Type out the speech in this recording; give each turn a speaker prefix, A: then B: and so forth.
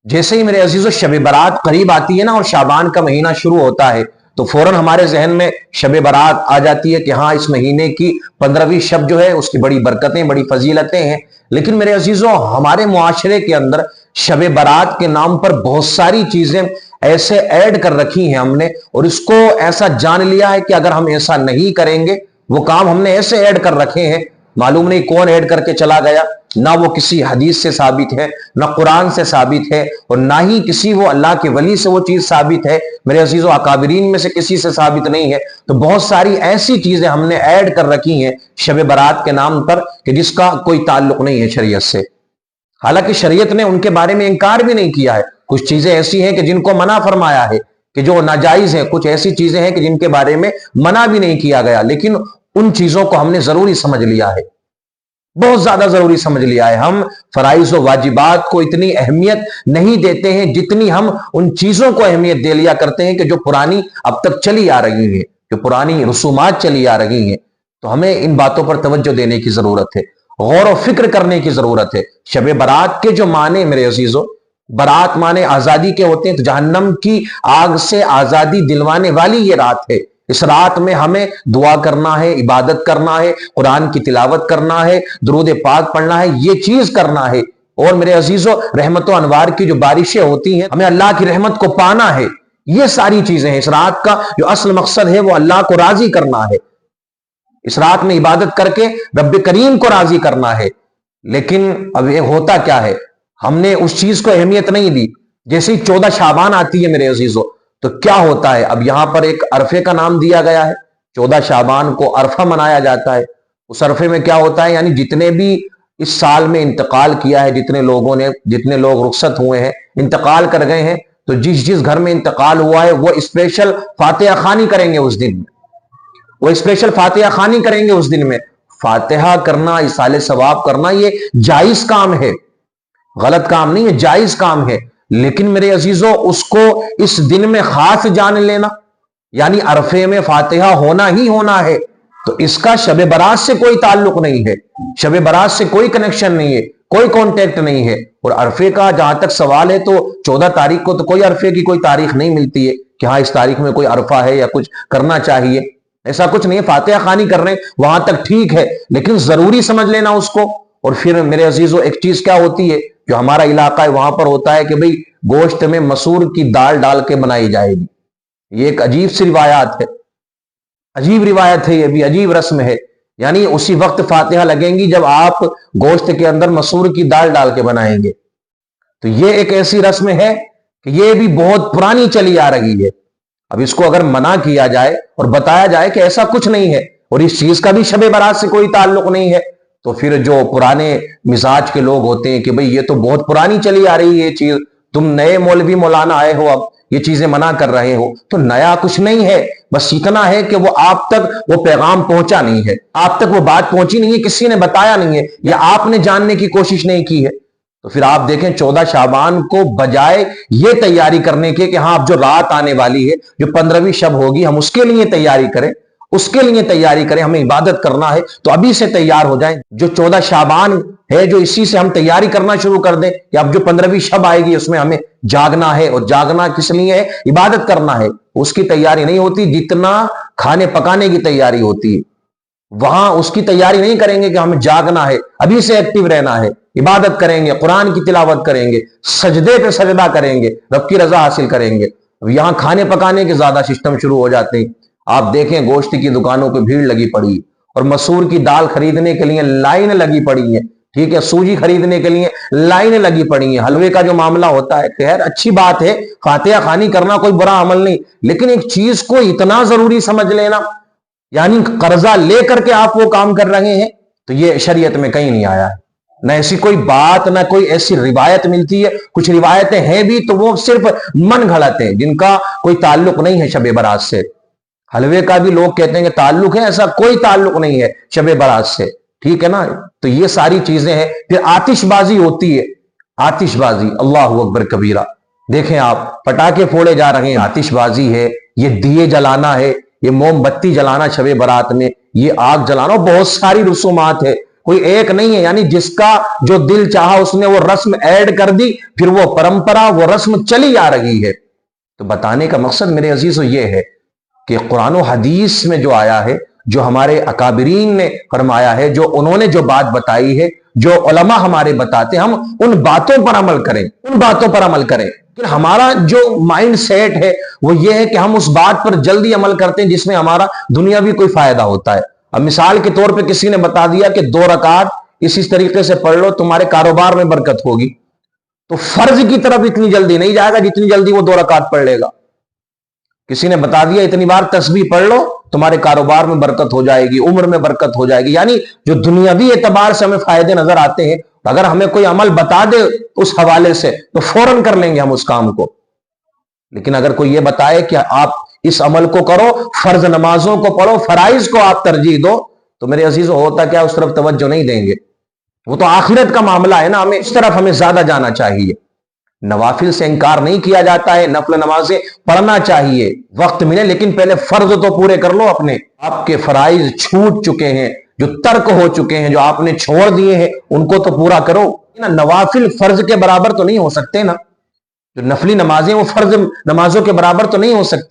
A: جیسے ہی میرے عزیزو شب برات قریب آتی ہے نا اور شعبان کا مہینہ شروع ہوتا ہے تو فوراً ہمارے ذہن میں شب برات آ جاتی ہے کہ ہاں اس مہینے کی 15ویں شب جو ہے اس کی بڑی برکتیں بڑی فضیلتیں ہیں. لیکن میرے عزیزو ہمارے معاشرے کے اندر شب برات کے نام پر بہت ساری چیزیں ایسے ایڈ کر رکھی ہیں ہم نے، اور اس کو ایسا جان لیا ہے کہ اگر ہم ایسا نہیں کریں گے، وہ کام ہم نے ایسے ایڈ کر رکھے ہیں معلوم نہیں کون ایڈ کر کے چلا گیا، نہ وہ کسی حدیث سے ثابت ہے، نہ قرآن سے ثابت ہے، اور نہ ہی کسی وہ اللہ کے ولی سے وہ چیز ثابت ہے، میرے عزیزو اکابرین میں سے کسی سے ثابت نہیں ہے. تو بہت ساری ایسی چیزیں ہم نے ایڈ کر رکھی ہیں شب برات کے نام پر کہ جس کا کوئی تعلق نہیں ہے شریعت سے. حالانکہ شریعت نے ان کے بارے میں انکار بھی نہیں کیا ہے. کچھ چیزیں ایسی ہیں کہ جن کو منع فرمایا ہے کہ جو ناجائز ہیں، کچھ ایسی چیزیں ہیں کہ جن کے بارے میں منع بھی نہیں کیا گیا، لیکن ان چیزوں کو ہم نے ضروری سمجھ لیا ہے، بہت زیادہ ضروری سمجھ لیا ہے. ہم فرائض و واجبات کو اتنی اہمیت نہیں دیتے ہیں جتنی ہم ان چیزوں کو اہمیت دے لیا کرتے ہیں کہ جو پرانی اب تک چلی آ رہی ہیں، جو پرانی رسومات چلی آ رہی ہیں. تو ہمیں ان باتوں پر توجہ دینے کی ضرورت ہے، غور و فکر کرنے کی ضرورت ہے. شب برات کے جو معنی میرے عزیزو، برات معنی آزادی کے ہوتے ہیں، تو جہنم کی آگ سے آزادی دلوانے والی یہ رات ہے. اس رات میں ہمیں دعا کرنا ہے، عبادت کرنا ہے، قرآن کی تلاوت کرنا ہے، درود پاک پڑھنا ہے، یہ چیز کرنا ہے. اور میرے عزیزو رحمت و انوار کی جو بارشیں ہوتی ہیں، ہمیں اللہ کی رحمت کو پانا ہے. یہ ساری چیزیں ہیں. اس رات کا جو اصل مقصد ہے وہ اللہ کو راضی کرنا ہے. اس رات میں عبادت کر کے رب کریم کو راضی کرنا ہے. لیکن اب یہ ہوتا کیا ہے، ہم نے اس چیز کو اہمیت نہیں دی. جیسے ہی 14 شعبان آتی ہے میرے عزیزو تو کیا ہوتا ہے، اب یہاں پر ایک عرفے کا نام دیا گیا ہے. 14 شعبان کو عرفہ منایا جاتا ہے. اس عرفے میں کیا ہوتا ہے، یعنی جتنے بھی اس سال میں انتقال کیا ہے، جتنے لوگ رخصت ہوئے ہیں، انتقال کر گئے ہیں، تو جس گھر میں انتقال ہوا ہے وہ اسپیشل فاتحہ خوانی کریں گے اس دن میں. وہ اسپیشل فاتحہ خوانی کریں گے اس دن میں. فاتحہ کرنا، ایصال ثواب کرنا، یہ جائز کام ہے، غلط کام نہیں ہے، جائز کام ہے. لیکن میرے عزیزو اس کو اس دن میں خاص جان لینا، یعنی عرفے میں فاتحہ ہونا ہی ہونا ہے، تو اس کا شب برات سے کوئی تعلق نہیں ہے، شب برات سے کوئی کنیکشن نہیں ہے، کوئی کانٹیکٹ نہیں ہے. اور عرفے کا جہاں تک سوال ہے تو 14 تاریخ کو تو کوئی عرفے کی کوئی تاریخ نہیں ملتی ہے کہ ہاں اس تاریخ میں کوئی عرفہ ہے یا کچھ کرنا چاہیے. ایسا کچھ نہیں ہے. فاتحہ خوانی کر رہے ہیں وہاں تک ٹھیک ہے، لیکن ضروری سمجھ لینا اس کو. اور پھر میرے عزیزو ایک چیز کیا ہوتی ہے جو ہمارا علاقہ ہے وہاں پر ہوتا ہے کہ بھئی گوشت میں مسور کی دال ڈال کے بنائی جائے گی. یہ ایک عجیب سی روایات ہے، عجیب روایت ہے، یہ بھی عجیب رسم ہے. یعنی اسی وقت فاتحہ لگیں گی جب آپ گوشت کے اندر مسور کی دال ڈال کے بنائیں گے. تو یہ ایک ایسی رسم ہے کہ یہ بھی بہت پرانی چلی آ رہی ہے. اب اس کو اگر منع کیا جائے اور بتایا جائے کہ ایسا کچھ نہیں ہے اور اس چیز کا بھی شب برات سے کوئی تعلق نہیں ہے، تو پھر جو پرانے مزاج کے لوگ ہوتے ہیں کہ بھئی یہ تو بہت پرانی چلی آ رہی ہے یہ چیز، تم نئے مولوی مولانا آئے ہو، اب یہ چیزیں منع کر رہے ہو. تو نیا کچھ نہیں ہے، بس اتنا ہے کہ وہ آپ تک وہ پیغام پہنچا نہیں ہے، آپ تک وہ بات پہنچی نہیں ہے، کسی نے بتایا نہیں ہے، یا آپ نے جاننے کی کوشش نہیں کی ہے. تو پھر آپ دیکھیں 14 شعبان کو بجائے یہ تیاری کرنے کے کہ ہاں اب جو رات آنے والی ہے، جو 15ویں شب ہوگی، ہم اس کے لیے تیاری کریں، اس کے لیے تیاری کریں، ہمیں عبادت کرنا ہے تو ابھی سے تیار ہو جائیں. جو 14 شعبان ہے جو اسی سے ہم تیاری کرنا شروع کر دیں کہ اب جو 15ویں شب آئے گی اس میں ہمیں جاگنا ہے، اور جاگنا کس لیے ہے، عبادت کرنا ہے. اس کی تیاری نہیں ہوتی جتنا کھانے پکانے کی تیاری ہوتی ہے. وہاں اس کی تیاری نہیں کریں گے کہ ہمیں جاگنا ہے، ابھی سے ایکٹیو رہنا ہے، عبادت کریں گے، قرآن کی تلاوت کریں گے، سجدے پہ سجدہ کریں گے، رب کی رضا حاصل کریں گے. یہاں کھانے پکانے کے زیادہ سسٹم شروع ہو جاتے ہیں. آپ دیکھیں گوشت کی دکانوں پہ بھیڑ لگی پڑی ہے، اور مسور کی دال خریدنے کے لیے لائن لگی پڑی ہے، ٹھیک ہے، سوجی خریدنے کے لیے لائن لگی پڑی ہے. حلوے کا جو معاملہ ہوتا ہے، خیر اچھی بات ہے، فاتحہ خوانی کرنا کوئی برا عمل نہیں، لیکن ایک چیز کو اتنا ضروری سمجھ لینا، یعنی قرضہ لے کر کے آپ وہ کام کر رہے ہیں، تو یہ شریعت میں کہیں نہیں آیا ہے. نہ ایسی کوئی بات، نہ کوئی ایسی روایت ملتی ہے. کچھ روایتیں ہیں بھی تو وہ صرف من گھڑت ہیں، جن کا کوئی تعلق نہیں ہے شب برات سے. حلوے کا بھی لوگ کہتے ہیں کہ تعلق ہے، ایسا کوئی تعلق نہیں ہے شب برات سے، ٹھیک ہے نا. تو یہ ساری چیزیں ہیں. پھر آتش بازی ہوتی ہے، آتش بازی، اللہ اکبر کبیرہ. دیکھیں آپ پٹاخے پھوڑے جا رہے ہیں، آتش بازی ہے، یہ دیے جلانا ہے، یہ موم بتی جلانا شب برات میں، یہ آگ جلانا، بہت ساری رسومات ہے. کوئی ایک نہیں ہے، یعنی جس کا جو دل چاہا اس نے وہ رسم ایڈ کر دی، پھر وہ پرمپرا وہ رسم چلی آ رہی ہے۔ تو بتانے کا مقصد میرے عزیزو یہ ہے کہ قرآن و حدیث میں جو آیا ہے، جو ہمارے اکابرین نے فرمایا ہے، جو انہوں نے جو بات بتائی ہے، جو علماء ہمارے بتاتے ہیں، ہم ان باتوں پر عمل کریں، ان باتوں پر عمل کریں۔ کہ ہمارا جو مائنڈ سیٹ ہے وہ یہ ہے کہ ہم اس بات پر جلدی عمل کرتے ہیں جس میں ہمارا دنیاوی کوئی فائدہ ہوتا ہے۔ اب مثال کے طور پہ کسی نے بتا دیا کہ 2 رکعت اسی طریقے سے پڑھ لو، تمہارے کاروبار میں برکت ہوگی، تو فرض کی طرف اتنی جلدی نہیں جائے گا جتنی جلدی وہ 2 رکعت پڑھ لے گا۔ کسی نے بتا دیا اتنی بار تسبیح پڑھ لو تمہارے کاروبار میں برکت ہو جائے گی، عمر میں برکت ہو جائے گی، یعنی جو دنیاوی اعتبار سے ہمیں فائدے نظر آتے ہیں، اگر ہمیں کوئی عمل بتا دے اس حوالے سے تو فوراً کر لیں گے ہم اس کام کو۔ لیکن اگر کوئی یہ بتائے کہ آپ اس عمل کو کرو، فرض نمازوں کو پڑھو، فرائض کو آپ ترجیح دو، تو میرے عزیزو ہوتا کیا، اس طرف توجہ نہیں دیں گے۔ وہ تو آخرت کا معاملہ ہے نا، ہمیں اس طرف ہمیں زیادہ جانا چاہیے۔ نوافل سے انکار نہیں کیا جاتا ہے، نفل نمازیں پڑھنا چاہیے، وقت ملے، لیکن پہلے فرض تو پورے کر لو اپنے۔ آپ کے فرائض چھوٹ چکے ہیں، جو ترک ہو چکے ہیں، جو آپ نے چھوڑ دیے ہیں، ان کو تو پورا کرو۔ نوافل فرض کے برابر تو نہیں ہو سکتے نا، جو نفلی نمازیں وہ فرض نمازوں کے برابر تو نہیں ہو سکتی۔